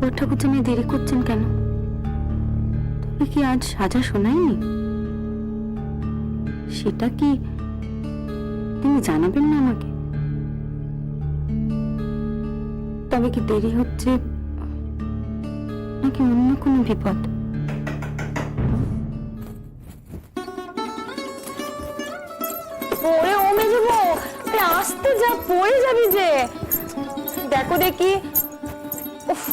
বড় ঠাকুর জানি দেরি করছেন কেন? তবে কি আজ সাজা শোনায়নি? সেটা কি তিনি জানাবেন না আমাকে? তবে কি দেরি হচ্ছে নাকি অন্য কোনো বিপদ? ওরে ও মেজবো, আসতে যা, পড়ে যাবি যে। দেখো দেখি। উফ,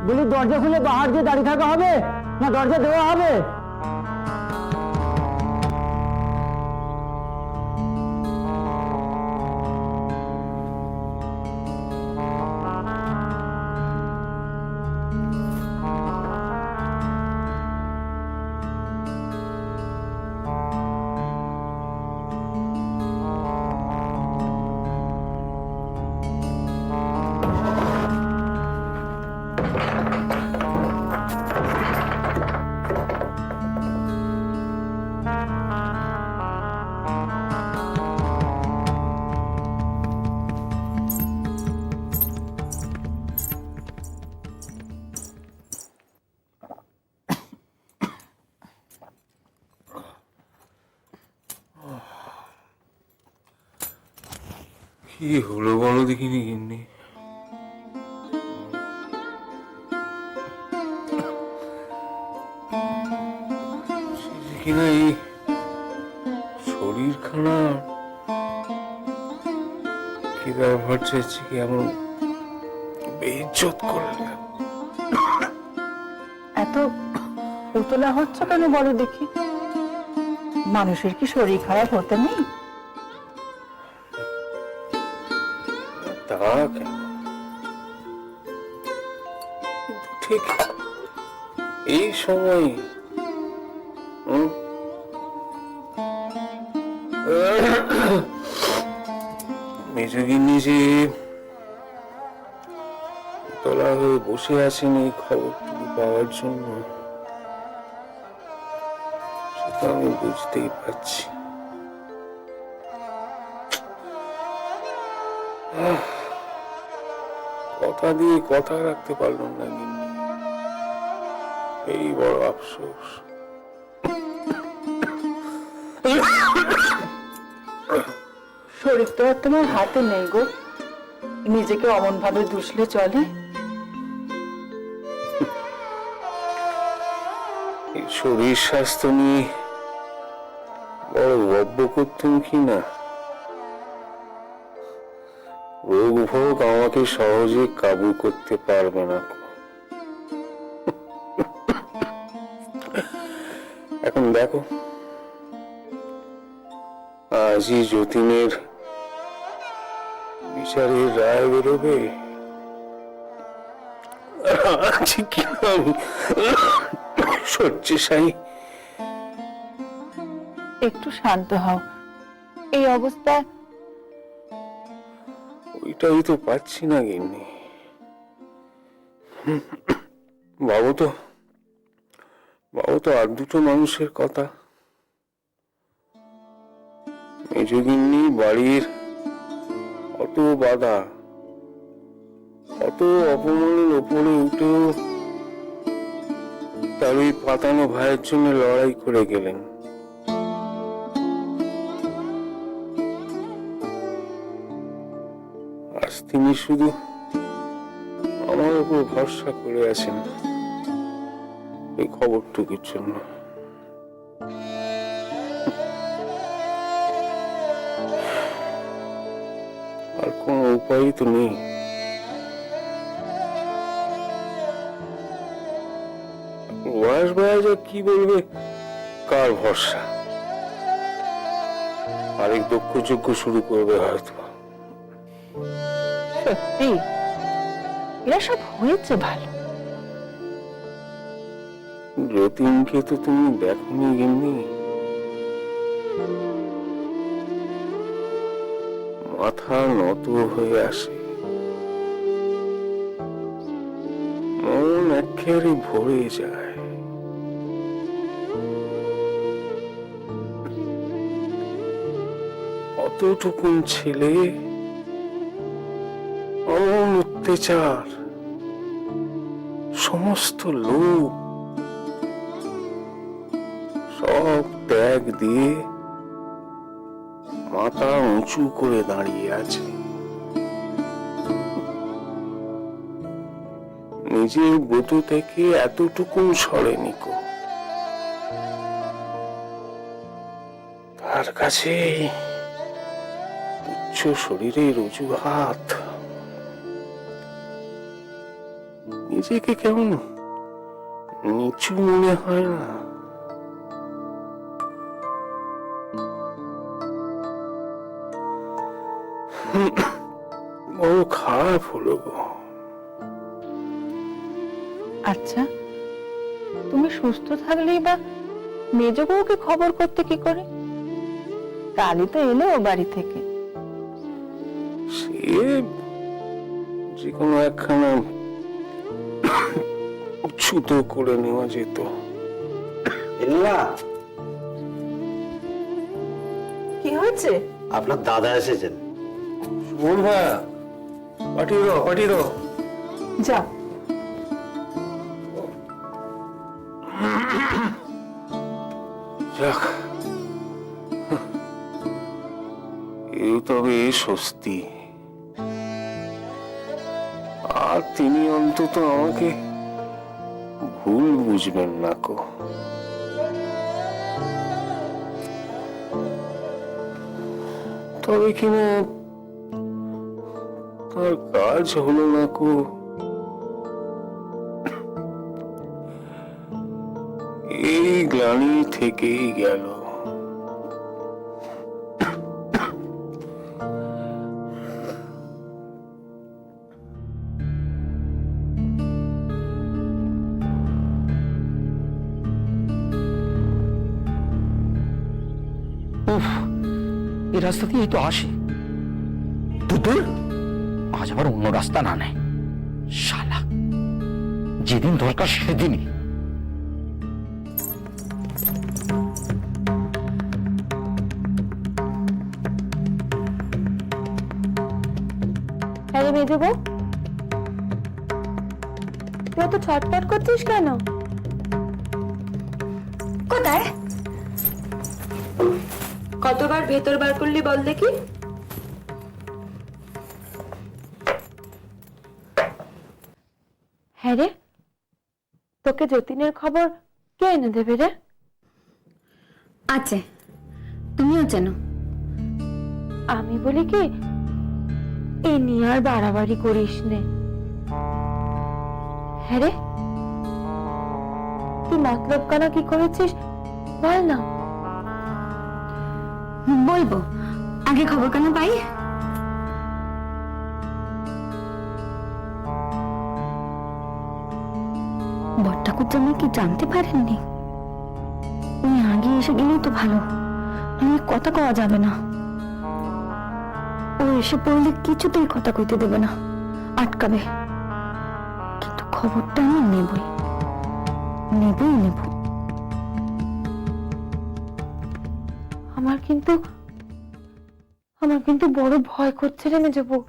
বলি দরজা খুলে বাহার দিয়ে দাঁড়িয়ে থাকা হবে না দরজা দেওয়া হবে? কি হলো বলো দেখিনি গিন্নি? কিনা এই শরীরখানা কি ব্যবহার চাইছি কি এমন বেইজ্জত করলে? এত উতলা হচ্ছ কেন বলো দেখি? মানুষের কি শরীর খারাপ হতে নেই? তা কেন? কিন্তু ঠিক এই সময় মেজগিন্নি যে তোলা হয়ে বসে আছেন এই খবরটুকু পাওয়ার জন্য, সেটা আমি বুঝতেই পারছি। কথা দিয়ে কথা রাখতে পারলাম না গিন্নি, এই বড় আফসোস। শরীর তো আর তোমার হাতে নেই গো, নিজেকে অমন ভাবে দুষলে চলে? এই শরীর স্বাস্থ্য নিয়ে বড় গব্য করতেন কি না? রোগ ভোগ আমাকে সহজে কাবু করতে পারবে না। এখন দেখো, আজই যতীনের বিচারের রায় বেরোবে। আজ কি আমি শয্যাশায়ী। একটু শান্ত হও, এই অবস্থায়। ওইটাই তো পাচ্ছি না গিন্নি। বাবু তো আর দুটো মানুষের কথা। মেজগিন্নি বাড়ির অত বাধা, অত অপমানের ওপরে উঠেও তার ওই পাতানো ভাইয়ের জন্য লড়াই করে গেলেন। আজ তিনি শুধু আমার উপর ভরসা করে আছেন এই খবরটুকুর জন্য। আর কোনো উপায় তো নেই। রোয়াস ভাইয়া যা কি বলবে কার ভরসা? আরেক দক্ষযজ্ঞ শুরু করবে হয়তো। সত্যি এরা সব হয়েছে ভালো। যতীনকে তো তুমি দেখোনি গিন্নি? মাথা নত হয়ে আসে, মন একেবারে ভরে যায়। অতটুকুন ছেলে, অমন অত্যাচার, সমস্ত লোক সব ত্যাগ দিয়ে মাথা উঁচু করে দাঁড়িয়ে আছে। নিজের ব্রত থেকে এতটুকুন সরেনি কো। তার কাছে উচ্চ শরীরের অজুহাত, নিজেকে কেমন নিচু মনে হয় না? বড় খারাপ হলো গো। আচ্ছা, তুমি সুস্থ থাকলেই বা মেজ বউকে খবর করতে কি করে? কালই তো এলো ও বাড়ি থেকে। সে যে কোনো একখানা ছুতো করে নেওয়া যেত। কি হয়েছে? আপনার দাদা এসেছেন। বল ভাইয়া, পাঠিয়ে দাও। যা। যাক, এই তবে স্বস্তি। আর তিনি অন্তত আমাকে ভুল বুঝবেন না কো। তবে কিনা তার কাজ হলো না কো। এই গ্লানি থেকেই গেল। এই রাস্তা দিয়েই তো আসে। দূর আজ আবার অন্য রাস্তা না নেয় শালা। যেদিন দরকার সেদিনই। আরে মেজো বউ, তুই এত ছটপট করছিস কেন? কোথায়? কতবার ভেতর বার করলি বল দেখি? হ্যাঁ রে, তোকে যতীনের খবর কে এনে দেবে রে? আছে, তুমিও জানো। আমি বলি কি, এ নিয়ে আর বাড়াবাড়ি করিস নে। হ্যাঁ রে, তুই মতলব কানা কি করেছিস বল না। বলবো, আগে খবর কেন পাই? বড়ঠাকুর জামাই কি জানতে পারেননি? উনি আগে এসে গেলেই তো ভালো, আমি কথা কওয়া যাবে না। ও এসে পড়লে কিছুতেই কথা কইতে দেবে না, আটকাবে। কিন্তু খবরটা আমি নেবই। আমার কিন্তু বড় ভয় করছে রে মেজো বউ।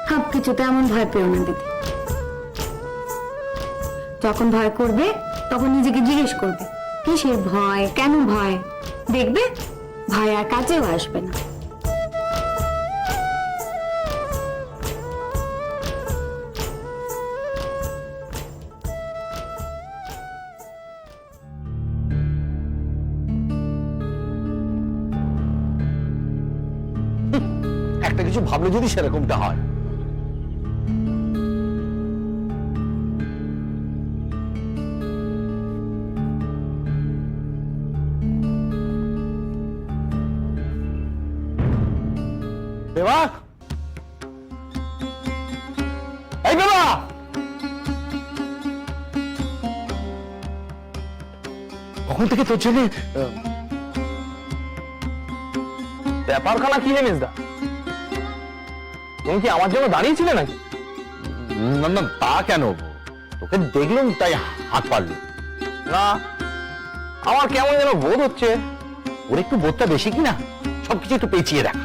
সব কিছুতে এমন ভয় পেও না দিদি। যখন ভয় করবে তখন নিজেকে জিজ্ঞেস করবে কিসের ভয়, কেন ভয়। দেখবে ভয় আর কাছেও আসবে না। একটা কিছু ভাবলে যদি সেরকমটা হয়। দেবা, কখন থেকে তোর জন্য ব্যাপারখানা কি হে মেজদা? তুমি কি আমার জন্য দাঁড়িয়েছিলে নাকি? না না, তা কেন, তোকে দেখলাম তাই হাত পারলি। না, আমার কেমন যেন বোধ হচ্ছে। ওর একটু বোধটা বেশি কিনা, সবকিছু একটু পেঁচিয়ে দেখা।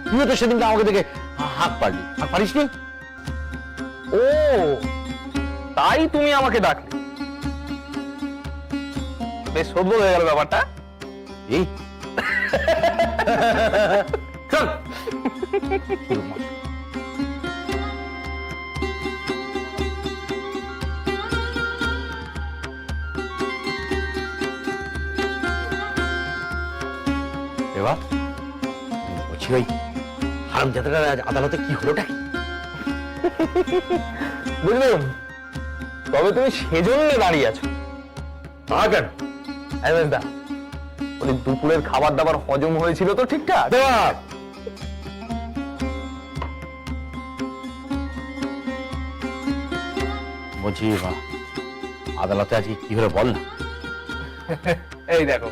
তুইও তো সেদিনটা আমাকে দেখে হাত পারলি, হাত পারিস নি? ও, তাই তুমি আমাকে ডাকলে? বেশ সদ্য হয়ে গেল ব্যাপারটা। এই চল। এবার বলছি, ওই হারামজাদাটা আজ আদালতে কি হলোটা কি? বুঝলাম, তবে তুমি সেজন্য দাঁড়িয়ে আছো। তা কেন? দা, ওই দুপুরের খাবার দাবার হজম হয়েছিল তো ঠিকঠাক? দেবা, বলছি আদালতে আজকে কি হলো বল না। এই দেখো,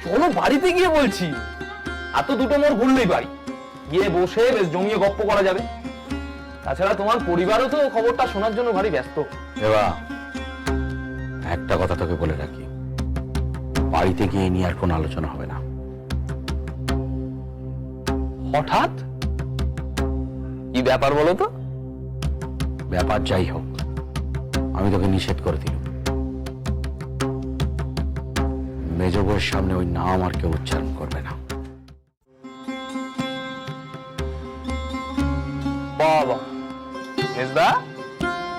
চলো বাড়িতে গিয়ে বলছি। আর তো দুটো মোড় ঘুরলেই বাড়ি, গিয়ে বসে বেশ জমিয়ে গপ্প করা যাবে। তাছাড়া তোমার পরিবারও তো খবরটা শোনার জন্য ভারী ব্যস্ত। দেবা, একটা কথা তোকে বলে রাখি, বাড়িতে গিয়ে নিয়ে আর কোনো আলোচনা হবে না। হঠাৎ কি ব্যাপার বলো তো? ব্যাপার যাই হোক, আমি তোকে নিষেধ করে দিলাম। মেজ বউয়ের সামনে ওই নাম আর কেউ উচ্চারণ করবে না। বাবা মেজদা,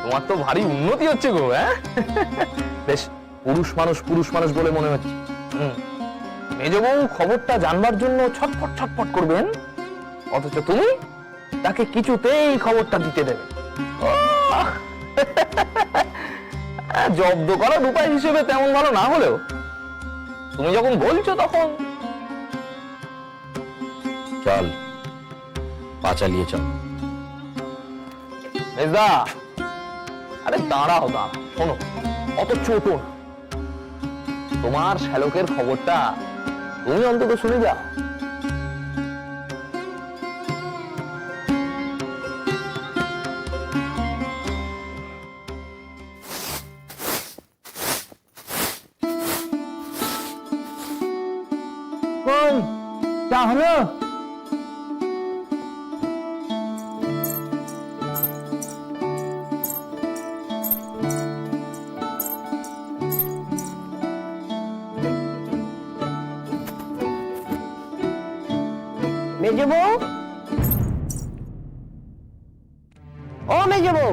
তোমার তো ভারী উন্নতি হচ্ছে গো। হ্যাঁ, বেশ পুরুষ মানুষ বলে মনে হচ্ছে। মেজ বউ খবরটা জানবার জন্য ছটফট ছটফট করবেন, অথচ তুমি তাকে কিছুতেই খবরটা দিতে দেবে। আহ! জব্দ করার উপায় হিসেবে তেমন ভালো না হলেও তুমি যখন বলছো তখন। চল, পা চালিয়ে চল। মেজদা, আরে দাঁড়াও দাঁড়াও, শোনো, অত ছোট না। তোমার শ্যালকের খবরটা তুমি অন্তত শুনে যাও। কই চা হলো? মেজো বউ, ও মেজো বউ,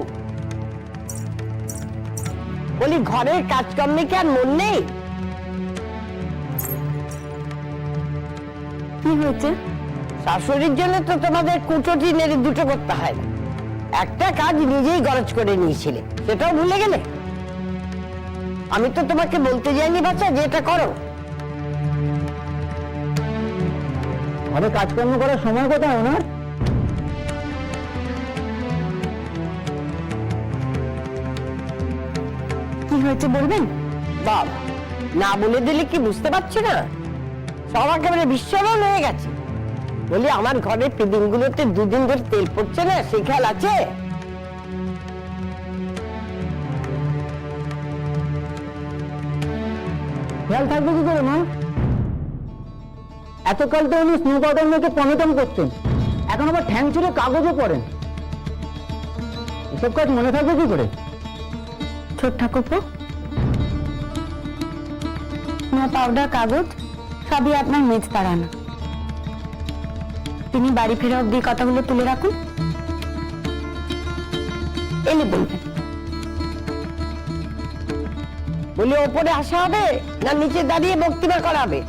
বলি ঘরের কাজকর্মে কি আর মন নেই? কি হয়েছে? শাশুড়ির জন্য তো তোমাদের কুচোটি নেড়ে দুটো করতে হয় না, একটা কাজ নিজেই গরজ করে নিয়েছিলে, সেটাও ভুলে গেলে? আমি তো তোমাকে বলতে যাইনি বাচ্চা যে এটা করো। ঘরে কাজকর্ম করার সময় কোথায় ওনার? কি হয়েছে বলবেন? বাবা, না বলে দিলে কি বুঝতে পারছি না? সব একেবারে বিস্মরণ হয়ে গেছে। বলি আমার ঘরের ফিডিং গুলোতে দুদিন ধরে তেল পড়ছে না, সেই খেয়াল আছে? খেয়াল থাকবে কি করে মা? এতকাল তো উনি স্নো পাউডার মেখে পনেতম করতেন, এখন আবার ঠ্যাং ছুঁড়ে কাগজও পড়েন। এসব কাজ মনে থাকবে কি করে? ছোট ঠাকুরপো, নো পাউডার, কাগজ সবই আপনার মেজ তাড়ানো। তিনি বাড়ি ফেরা অব্দি কথাগুলো তুলে রাখুন, এলে বলবেন। বলি ওপরে আসা হবে না নিচে দাঁড়িয়ে বক্তৃতা করাবে?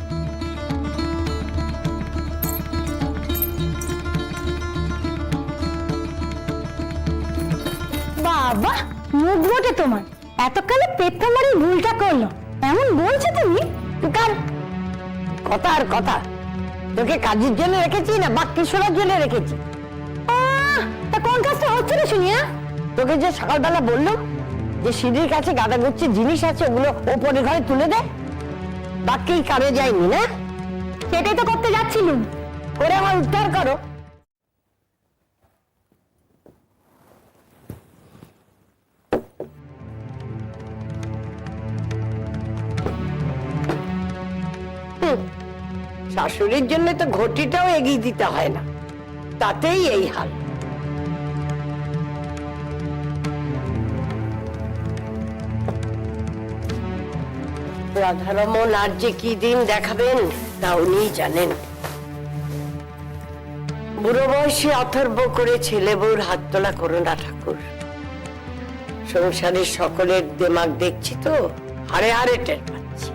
বাবা, মুখ বটে তোমার, এতকালে পেটটা মারি ভুলটা করলো, এমন বলছো তুমি? কার কথা আর কথা? তোকে কাজের জন্য রেখেছি না বাক্যি শোনার জন্য রেখেছি? তা কোন কাজটা হচ্ছে না শুনিয়া? তোকে যে সকালবেলা বললো যে সিঁড়ির কাছে গাদা গুচ্ছি জিনিস আছে, ওগুলো ওপরের ঘরে তুলে দে, বাকি কারে যায়নি না? সেটাই তো করতে যাচ্ছিলুম। করে আমার উদ্ধার করো। শাশুড়ির জন্য তো ঘটিটাও এগিয়ে দিতে হয় না, তাতেই এই হাল। রাধারমন আর যে কি দিন দেখাবেন তা উনিই জানেন। বুড়ো বয়সে অথর্ব করে ছেলে বউর হাত তোলা করো না ঠাকুর। সংসারের সকলের দেমাগ দেখছি তো, হাড়ে হাড়ে টের পাচ্ছি।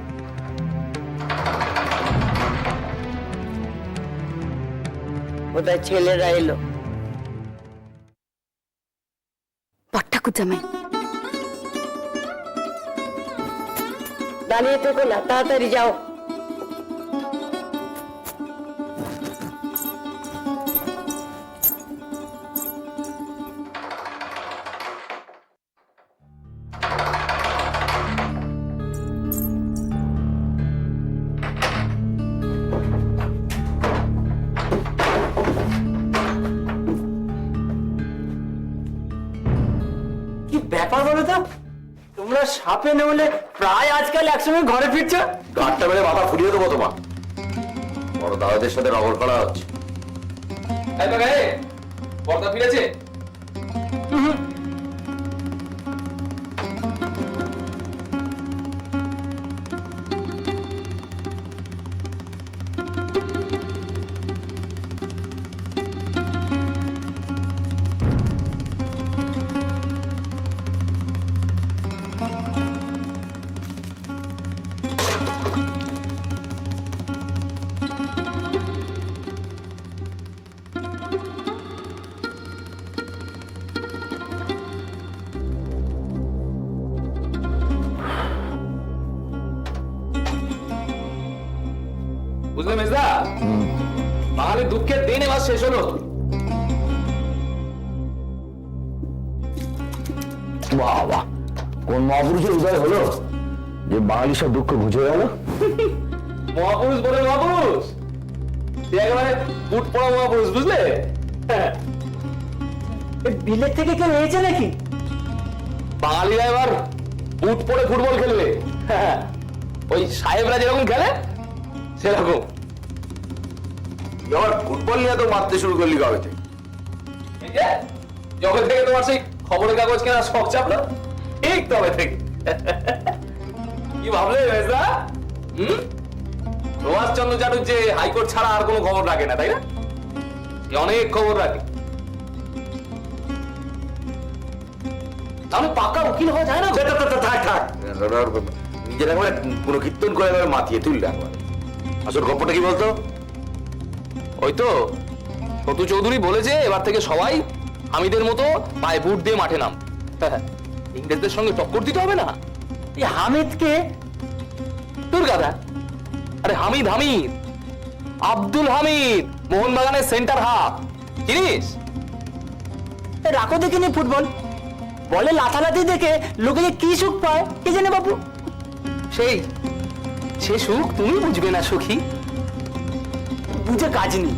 বোধহয় ছেলেরা এলো। বট্টাকুর জামাই, দাঁড়িয়ে থেকো না, তাড়াতাড়ি যাও। কি ব্যাপার বলো তো, তোমরা সাপে নেমলে প্রায় আজকাল একসঙ্গে ঘরে ফিরছো। গাঁটটা মেরে মাথা ফুরিয়ে দেবো তোমার। বড় দাদাদের সাথে নগর করা হচ্ছে। পর্দা ফিরেছে? বুঝলে মেজদা, বাঙালির দুঃখের দিন এবার শেষ হলো। বাহ বাহ, কোন মহাপুরুষের উদয় হলো যে বাঙালি সব দুঃখ বুঝে গেল? মহাপুরুষ বলে মহাপুরুষ, সে একেবারে বুট পড়া মহাপুরুষ, বুঝলে? বিলেত থেকে কেউ এসেছে নাকি? বাঙালিরা এবার বুট পরে ফুটবল খেলবে। ওই সাহেবরা যেরকম খেলে সেরকম। এবার ফুটবল নিয়ে তো মারতে শুরু করলি কবে থেকে? এই যে, যখন থেকে তোমার সেই খবরের কাগজ কেনার শখ চাপলো, ঠিক তবে থেকে। কি ভাবলে মেজদা? প্রভাষচন্দ্র চাটুর যে হাইকোর্ট ছাড়া আর কোনো খবর রাখে না, তাই না? সে অনেক খবর রাখে। তাহলে পাকা উকিল হওয়া যায় না? থাক থাক, নিজের একবার পুরো কীর্তন করে একবার মাতিয়ে তুললে একবার। আসল গল্পটা কি বলতো? ওই তো সতু চৌধুরী বলেছে এবার থেকে সবাই হামিদের মতো পায়ে বুট দিয়ে মাঠে নাম। ইংরেজদের সঙ্গে টক্কর দিতে হবে না। এই হামিদকে? তোর গাধা, আরে হামিদ, হামিদ আব্দুল হামিদ, মোহনবাগানের সেন্টার হাফ, চিনিস? রাখো দেখিনি ফুটবল, বলে লাথালাথি দেখে লোকে যে কি সুখ পায় কে জানে বাবু। সে সুখ তুমি বুঝবে না সখী। বুঝে কাজ নেই।